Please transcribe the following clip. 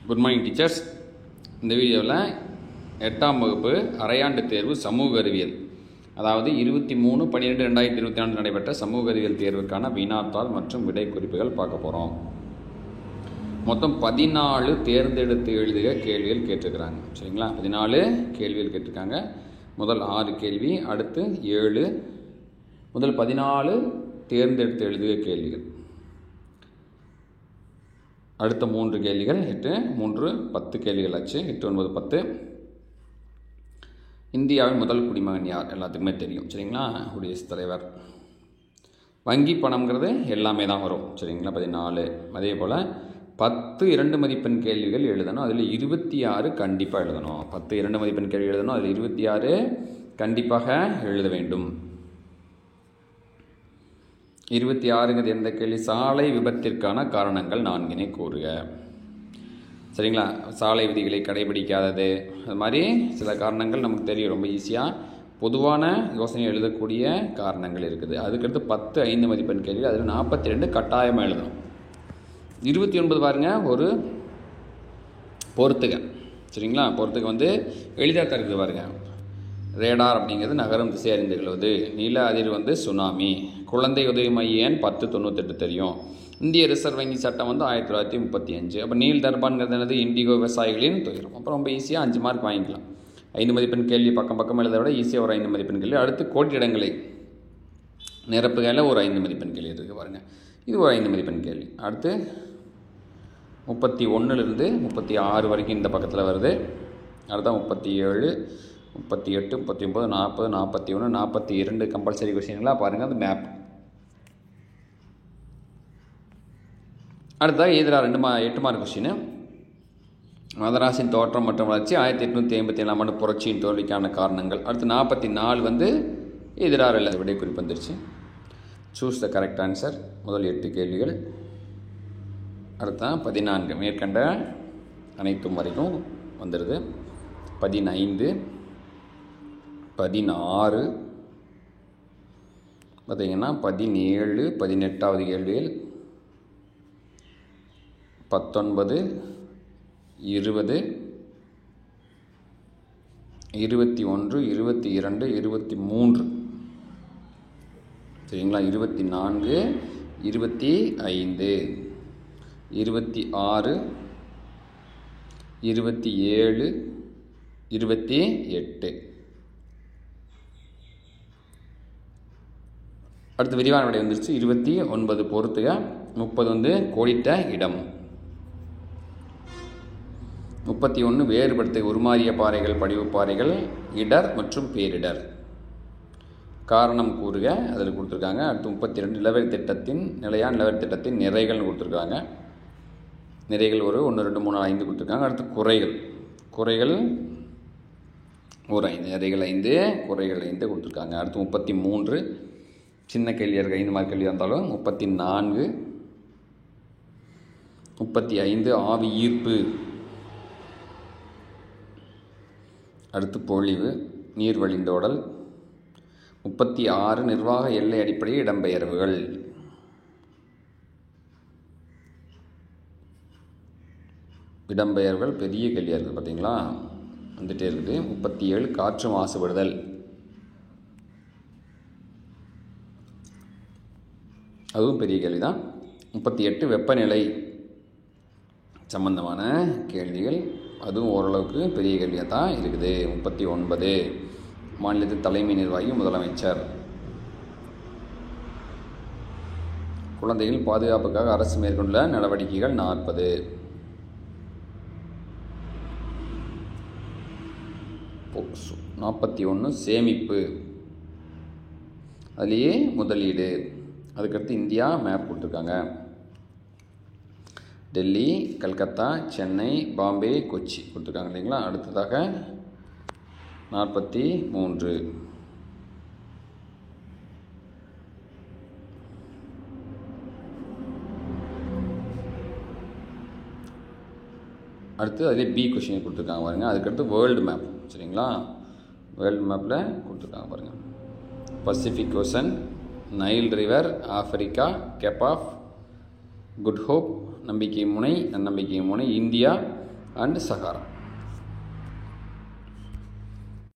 Good morning teachers. இந்த வீடியோவில் 8ஆம் வகுப்பு அரையாண்டு தேர்வு சமூக அறிவியல், அதாவது 23/12/2024 நடைபெற்ற சமூக அறிவியல் தேர்வுக்கான வினாத்தாள் மற்றும் விடை குறிப்புகள் பார்க்க போகிறோம். மொத்தம் 14 தேர்ந்தெடுத்து எழுதுக கேள்விகள் கேட்டிருக்கிறாங்க. சரிங்களா? 14 கேள்விகள் கேட்டிருக்காங்க. முதல் 6 கேள்வி, அடுத்து 7, முதல் 14 தேர்ந்தெடுத்து எழுதுக கேள்விகள், அடுத்த 3 கேள்விகள் 8, 3 10 கேள்விகள் ஆச்சு. 8, 9, 10. இந்தியாவின் முதல் குடிமகன் யார்? எல்லாத்துக்குமே தெரியும். சரிங்களா? குடியரசுத் தலைவர். வங்கி பணம்ங்கிறது எல்லாமே தான் வரும். சரிங்களா? 14. அதே போல் 10 2 மதிப்பெண் கேள்விகள் எழுதணும். அதில் 26 கண்டிப்பாக எழுதணும். 10 2 மதிப்பெண் கேள்வி எழுதணும். அதில் 26 கண்டிப்பாக எழுத வேண்டும். 26ங்கிறது எந்த கேள்வி? சாலை விபத்திற்கான காரணங்கள் 4 கூறுக. சரிங்களா? சாலை விதிகளை கடைபிடிக்காதது, அது மாதிரி சில காரணங்கள் நமக்கு தெரியும். ரொம்ப ஈஸியாக பொதுவான யோசனை எழுதக்கூடிய காரணங்கள் இருக்குது. அதுக்கடுத்து 10 5 மதிப்பெண் கேள்வி, அதில் 42 கட்டாயமாக எழுதணும். 29 பாருங்கள், ஒரு பொறுத்துக. சரிங்களா? பொறுத்துக வந்து எளிதாக தருது பாருங்கள். ரேடார் அப்படிங்கிறது நகரம் திசை அறிந்து கொள்வது. நில அதிர் வந்து சுனாமி. குழந்தை உதவி மைய எண் 1098 தெரியும். இந்திய ரிசர்வ் வங்கி சட்டம் வந்து 1935. அப்போ நீல் தர்பான்ங்கிறது என்னது? இண்டிகோ விவசாயிகளின் துயரம். அப்புறம் ரொம்ப ஈஸியாக 5 மார்க் வாங்கிக்கலாம். 5 மதிப்பெண் கேள்வி பக்கம் எழுத விட ஈஸியாக ஒரு 5 மதிப்பெண் கேள்வி. அடுத்து கோடிடங்களை நிரப்புகையில் ஒரு 5 மதிப்பெண் கேள்வி இருக்குது பாருங்கள். இது ஒரு 5 மதிப்பெண் கேள்வி. அடுத்து 31லிருந்து 36 வரைக்கும் இந்த பக்கத்தில் வருது. அடுத்த 37, 38, 39, 40, 41, 42 கம்பல்சரி கொஸ்டின்களாக பாருங்கள். அது மேப். அடுத்ததாக எதிராக 8 மார்க் கொஸ்டின். மதராஸின் தோற்றம் மற்றும் வளர்ச்சி 1857ஆம் ஆண்டு புரட்சியின் தோல்விக்கான காரணங்கள். அடுத்து 44 வந்து எதிராக இல்லை, விடை குறிப்பு வந்துருச்சு. Choose the correct answer. முதல் 8 கேள்விகள். அடுத்த 14 மேற்கண்ட அனைத்தும் வரைக்கும் வந்துடுது. 15, 16 பார்த்திங்கன்னா 17, 18வது கேள்விகள், 19, 20, 21, 22, 23. சரிங்களா? 24, 25, 26, 27, 28. அடுத்து விரிவான விடை வந்துருச்சு. 29 பொறுத்துக. 30 வந்து கோடிட்ட இடம். 31 வேறுபடுத்த உருமாறிய பாறைகள், படிவு பாறைகள், இடர் மற்றும் பேரிடர். காரணம் கூறுக, அதில் கொடுத்துருக்காங்க. அடுத்து 32 நிலவரி திட்டத்தின் நிலையான நிலவரி திட்டத்தின் நிறைகள்னு கொடுத்துருக்காங்க. நிறைகள் ஒரு 1, 2, 3, 5 கொடுத்துருக்காங்க. அடுத்து குறைகள் ஒரு 5, நிறைகள் 5, குறைகள் 5 கொடுத்துருக்காங்க. அடுத்து 33 சின்ன கேள்வியாக இருக்குது, 5 மார்க் கேள்வியாக இருந்தாலும். 34, 35 ஆவி ஈர்ப்பு. அடுத்து பொழிவு, நீர் வழிந்தோடல். 36 நிர்வாக எல்லை அடிப்படையில் இடம்பெயர்வுகள். இடம்பெயர்வுகள் பெரிய கேள்வியாக இருக்குது பார்த்தீங்களா, வந்துகிட்டே இருக்குது. 37 காற்று மாசுபடுதல். அதுவும் பெரிய கேள்வி தான். 38 வெப்பநிலை சம்பந்தமான கேள்விகள், அதுவும் ஓரளவுக்கு பெரிய கேள்வியாக தான் இருக்குது. 39 மாநிலத்தின் தலைமை நிர்வாகி முதலமைச்சர். குழந்தைகள் பாதுகாப்புக்காக அரசு மேற்கொண்டுள்ள நடவடிக்கைகள் 40. போக்சோ 41 சேமிப்பு, அதுலேயே முதலீடு. அதுக்கடுத்து இந்தியா மேப் கொடுத்துருக்காங்க. டெல்லி, கல்கத்தா, சென்னை, பாம்பே, கொச்சி கொடுத்துருக்காங்க இல்லைங்களா? அடுத்ததாக 43 அடுத்து அதிலே பி கொஷின் கொடுத்துருக்காங்க பாருங்கள். அதுக்கடுத்து வேர்ல்டு மேப். சரிங்களா? வேர்ல்டு மேப்பில் கொடுத்துருக்காங்க பாருங்கள். Pacific Ocean, Nile River, Africa, Cape of Good Hope, நம்பிக்கை முனை, நன்னம்பிக்கை முனை, இந்தியா, அண்ட் சகாரா.